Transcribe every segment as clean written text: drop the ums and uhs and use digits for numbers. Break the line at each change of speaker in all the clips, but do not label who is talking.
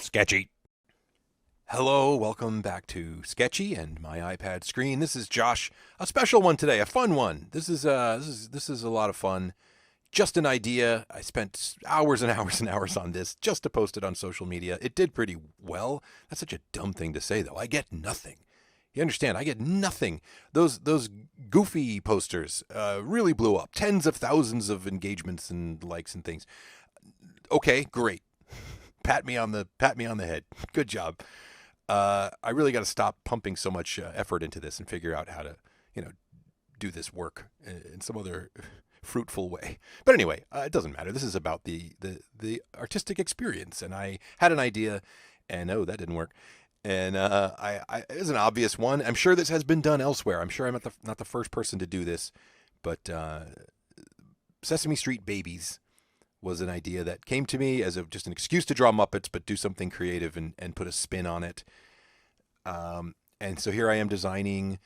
Sketchy. Hello, welcome back to Sketchy and my iPad screen. This is Josh. A special one today, a fun one. This is a lot of fun. Just an idea. I spent hours and hours and hours on this just to post it on social media. It did pretty well. That's such a dumb thing to say, though. I get nothing. You understand? I get nothing. Those goofy posters really blew up. Tens of thousands of engagements and likes and things. Okay, great. Pat me on the head. Good job. I really got to stop pumping so much effort into this and figure out how to, do this work in some other fruitful way. But anyway, it doesn't matter. This is about the artistic experience, and I had an idea, and oh, that didn't work. And it was an obvious one. I'm sure this has been done elsewhere. I'm sure I'm not the first person to do this, but Sesame Street Babies was an idea that came to me as just an excuse to draw Muppets, but do something creative and put a spin on it. And so here I am designing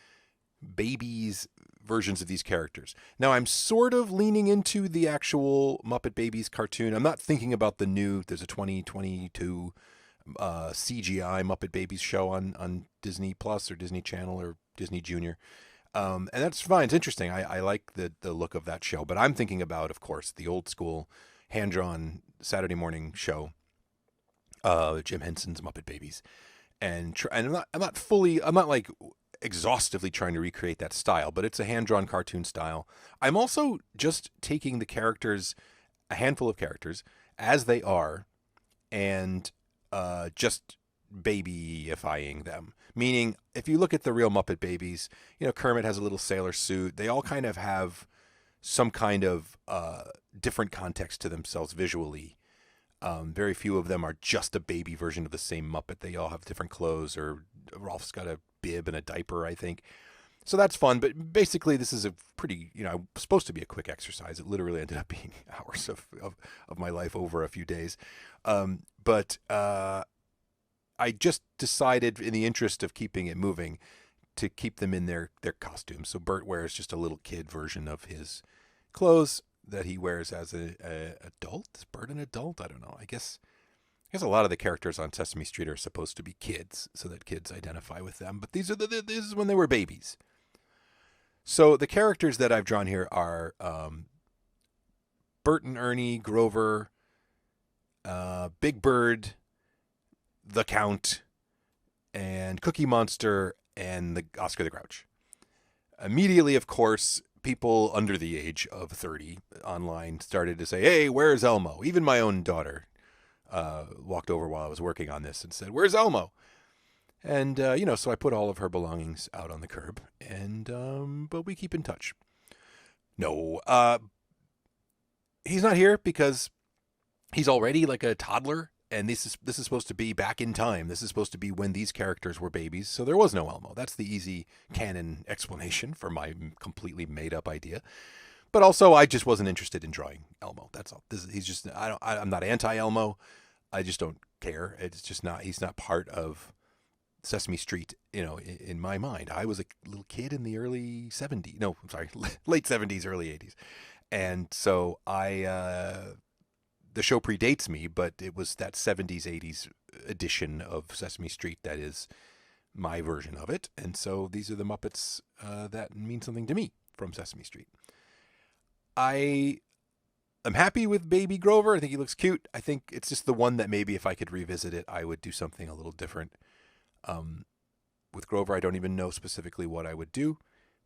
babies versions of these characters. Now I'm sort of leaning into the actual Muppet Babies cartoon. I'm not thinking about there's a 2022 CGI Muppet Babies show on Disney Plus or Disney Channel or Disney Junior. And that's fine. It's interesting. I like the look of that show, but I'm thinking about, of course, the old school hand-drawn Saturday morning show, Jim Henson's Muppet Babies, and I'm not like exhaustively trying to recreate that style, but it's a hand-drawn cartoon style. I'm also just taking a handful of characters as they are, and just babyifying them. Meaning, if you look at the real Muppet Babies, Kermit has a little sailor suit. They all kind of have some kind of different context to themselves visually. Very few of them are just a baby version of the same Muppet. They all have different clothes, or Rolf's got a bib and a diaper, I think. So that's fun, but basically this is a pretty, supposed to be a quick exercise. It literally ended up being hours of my life over a few days. But I just decided, in the interest of keeping it moving, to keep them in their costumes. So Bert wears just a little kid version of his clothes that he wears as an adult. Is Bert an adult? I don't know. I guess a lot of the characters on Sesame Street are supposed to be kids, so that kids identify with them. But this is when they were babies. So the characters that I've drawn here are Bert and Ernie, Grover, Big Bird, the Count, and Cookie Monster, and the Oscar the Grouch. Immediately, of course, people under the age of 30 online started to say, "Hey, where's Elmo?" Even my own daughter walked over while I was working on this and said, "Where's Elmo?" And, so I put all of her belongings out on the curb, and but we keep in touch. No, he's not here because he's already like a toddler, and this is supposed to be back in time. This is supposed to be when these characters were babies, so there was no Elmo. That's the easy canon explanation for my completely made up idea. But also, I just wasn't interested in drawing Elmo. That's all. I'm not anti-Elmo. I just don't care. It's just not. He's not part of Sesame Street. In my mind, I was a little kid in the early '70s. No, I'm sorry, late '70s, early '80s, and so the show predates me, but it was that '70s, '80s edition of Sesame Street that is my version of it. And so these are the Muppets that mean something to me from Sesame Street. I am happy with Baby Grover. I think he looks cute. I think it's just the one that maybe if I could revisit it, I would do something a little different. With Grover, I don't even know specifically what I would do,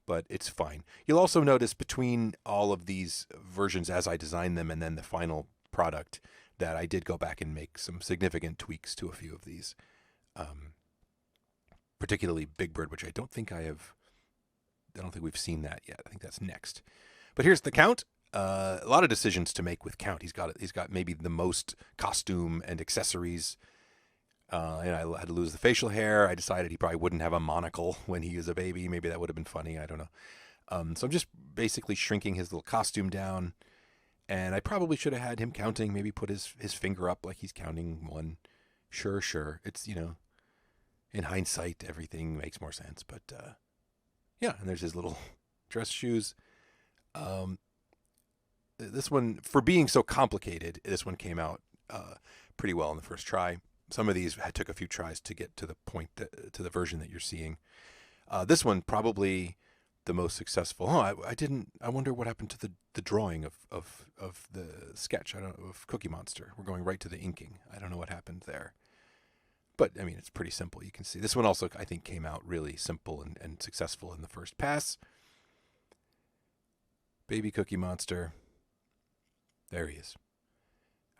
but it's fine. You'll also notice between all of these versions as I design them and then the final product that I did go back and make some significant tweaks to a few of these. Particularly Big Bird, which I don't think we've seen that yet. I think that's next. But here's the Count. A lot of decisions to make with Count. He's got maybe the most costume and accessories. And I had to lose the facial hair. I decided he probably wouldn't have a monocle when he was a baby. Maybe that would have been funny. I don't know. So I'm just basically shrinking his little costume down. And I probably should have had him counting, maybe put his finger up like he's counting one. Sure. It's, in hindsight, everything makes more sense. But, yeah, and there's his little dress shoes. this one, for being so complicated, this one came out pretty well in the first try. Some of these took a few tries to get to the point, to the version that you're seeing. This one probably the most successful. I wonder what happened to the drawing of the sketch. I don't know, of Cookie Monster. We're going right to the inking. I don't know what happened there. But, I mean, it's pretty simple. You can see. This one also, I think, came out really simple and successful in the first pass. Baby Cookie Monster. There he is.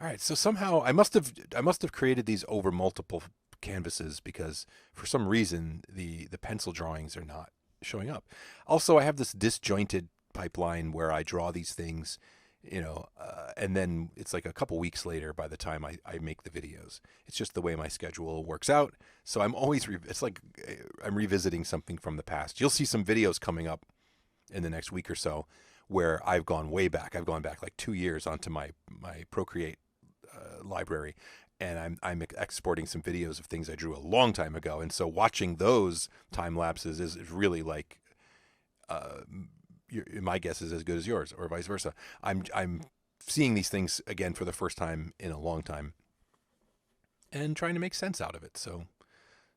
All right, so somehow I must have created these over multiple canvases because for some reason the pencil drawings are not showing up. Also, I have this disjointed pipeline where I draw these things, and then it's like a couple weeks later by the time I make the videos. It's just the way my schedule works out. So I'm always, it's like I'm revisiting something from the past. You'll see some videos coming up in the next week or so where I've gone way back. I've gone back like 2 years onto my Procreate library, and I'm exporting some videos of things I drew a long time ago. And so watching those time lapses is really like, my guess is as good as yours, or vice versa. I'm seeing these things again for the first time in a long time, and trying to make sense out of it. So,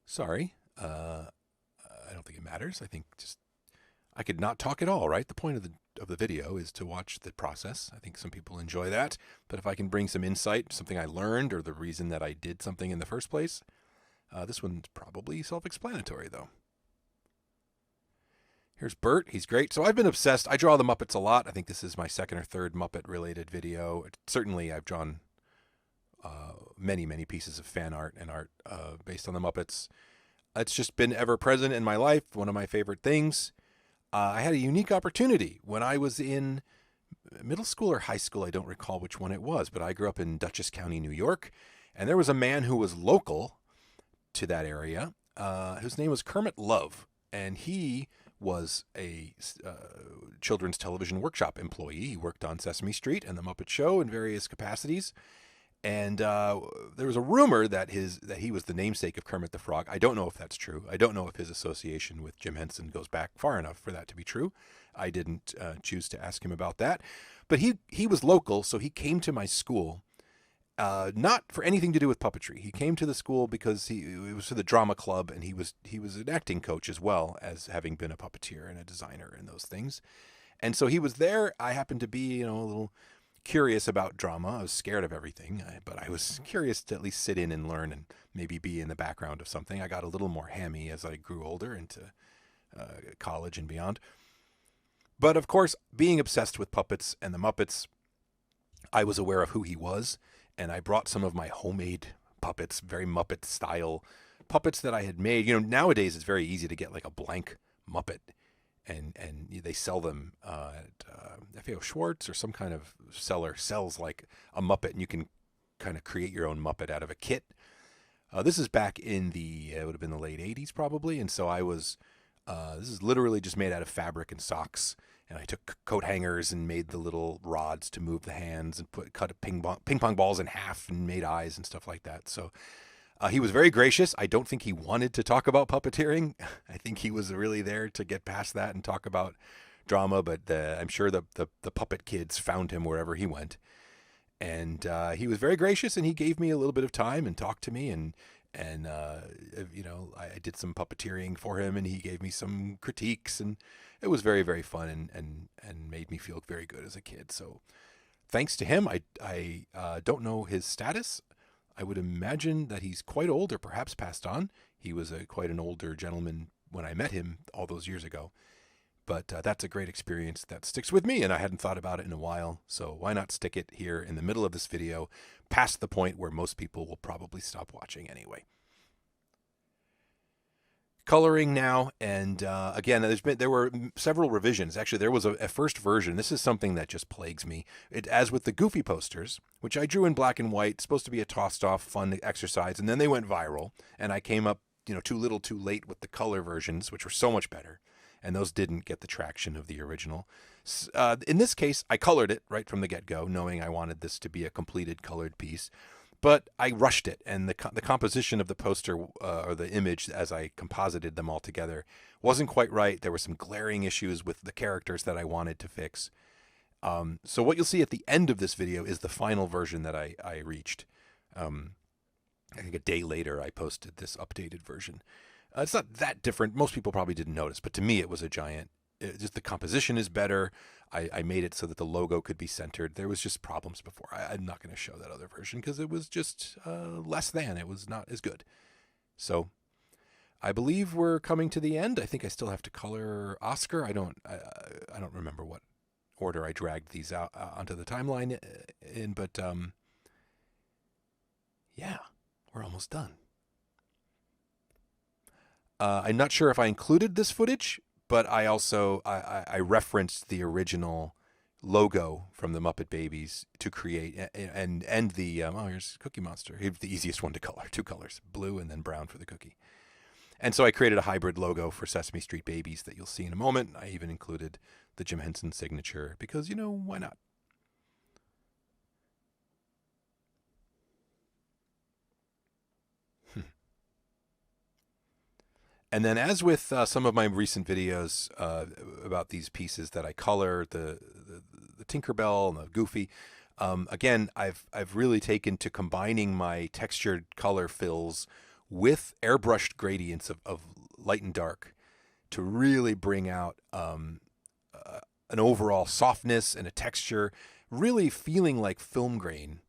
sorry. I don't think it matters. I think just I could not talk at all, right? The point of the video is to watch the process. I think some people enjoy that, but if I can bring some insight, something I learned, or the reason that I did something in the first place, this one's probably self-explanatory, though. Here's Bert. He's great. So I've been obsessed. I draw the Muppets a lot. I think this is my second or third Muppet-related video. Certainly, I've drawn many, many pieces of fan art and art based on the Muppets. It's just been ever present in my life. One of my favorite things. I had a unique opportunity when I was in middle school or high school. I don't recall which one it was, but I grew up in Dutchess County, New York, and there was a man who was local to that area whose name was Kermit Love, and he was a children's television workshop employee. He worked on Sesame Street and The Muppet Show in various capacities. And there was a rumor that he was the namesake of Kermit the Frog. I don't know if that's true. I don't know if his association with Jim Henson goes back far enough for that to be true. I didn't choose to ask him about that. But he was local, so he came to my school, not for anything to do with puppetry. He came to the school because it was for the drama club, and he was an acting coach as well as having been a puppeteer and a designer and those things. And so he was there. I happened to be, a little curious about drama. I was scared of everything, but I was curious to at least sit in and learn and maybe be in the background of something. I got a little more hammy as I grew older into college and beyond. But of course, being obsessed with puppets and the Muppets, I was aware of who he was, and I brought some of my homemade puppets, very Muppet style puppets that I had made. Nowadays it's very easy to get like a blank Muppet, and they sell them at FAO Schwartz, or some kind of seller sells like a Muppet, and you can kind of create your own Muppet out of a kit. This is back in it would have been the late 80s probably, and so I was, this is literally just made out of fabric and socks, and I took coat hangers and made the little rods to move the hands and cut ping pong balls in half and made eyes and stuff like that. So he was very gracious. I don't think he wanted to talk about puppeteering. I think he was really there to get past that and talk about drama, but I'm sure the puppet kids found him wherever he went. And he was very gracious, and he gave me a little bit of time and talked to me, and I did some puppeteering for him, and he gave me some critiques, and it was very, very fun and made me feel very good as a kid. So thanks to him. I don't know his status. I would imagine that he's quite old, or perhaps passed on. He was quite an older gentleman when I met him all those years ago. But that's a great experience that sticks with me, and I hadn't thought about it in a while. So why not stick it here in the middle of this video, past the point where most people will probably stop watching anyway. Coloring now, and again, there were several revisions. Actually, there was a first version. This is something that just plagues me. As with the Goofy posters, which I drew in black and white, supposed to be a tossed-off fun exercise, and then they went viral, and I came up, too little, too late with the color versions, which were so much better, and those didn't get the traction of the original. In this case, I colored it right from the get-go, knowing I wanted this to be a completed colored piece. But I rushed it, and the composition of the poster or the image as I composited them all together wasn't quite right. There were some glaring issues with the characters that I wanted to fix. So what you'll see at the end of this video is the final version that I reached. I think a day later I posted this updated version. It's not that different. Most people probably didn't notice, but to me it was a giant. Just the composition is better. I made it so that the logo could be centered. There was just problems before. I'm not going to show that other version because it was just less than. It was not as good. So I believe we're coming to the end. I think I still have to color Oscar. I don't remember what order I dragged these out onto the timeline in, but yeah, we're almost done. I'm not sure if I included this footage, but I also I referenced the original logo from the Muppet Babies to create and the here's Cookie Monster. He's the easiest one to color, 2 colors, blue and then brown for the cookie. And so I created a hybrid logo for Sesame Street Babies that you'll see in a moment. I even included the Jim Henson signature because, why not? And then as with some of my recent videos about these pieces that I color, the Tinkerbell and the Goofy, again, I've really taken to combining my textured color fills with airbrushed gradients of light and dark to really bring out an overall softness and a texture, really feeling like film grain,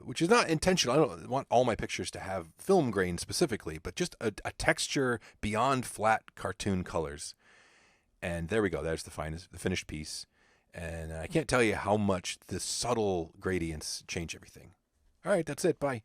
which is not intentional. I don't want all my pictures to have film grain specifically, but just a texture beyond flat cartoon colors. And there we go. There's the finished piece. And I can't tell you how much the subtle gradients change everything. All right, that's it. Bye.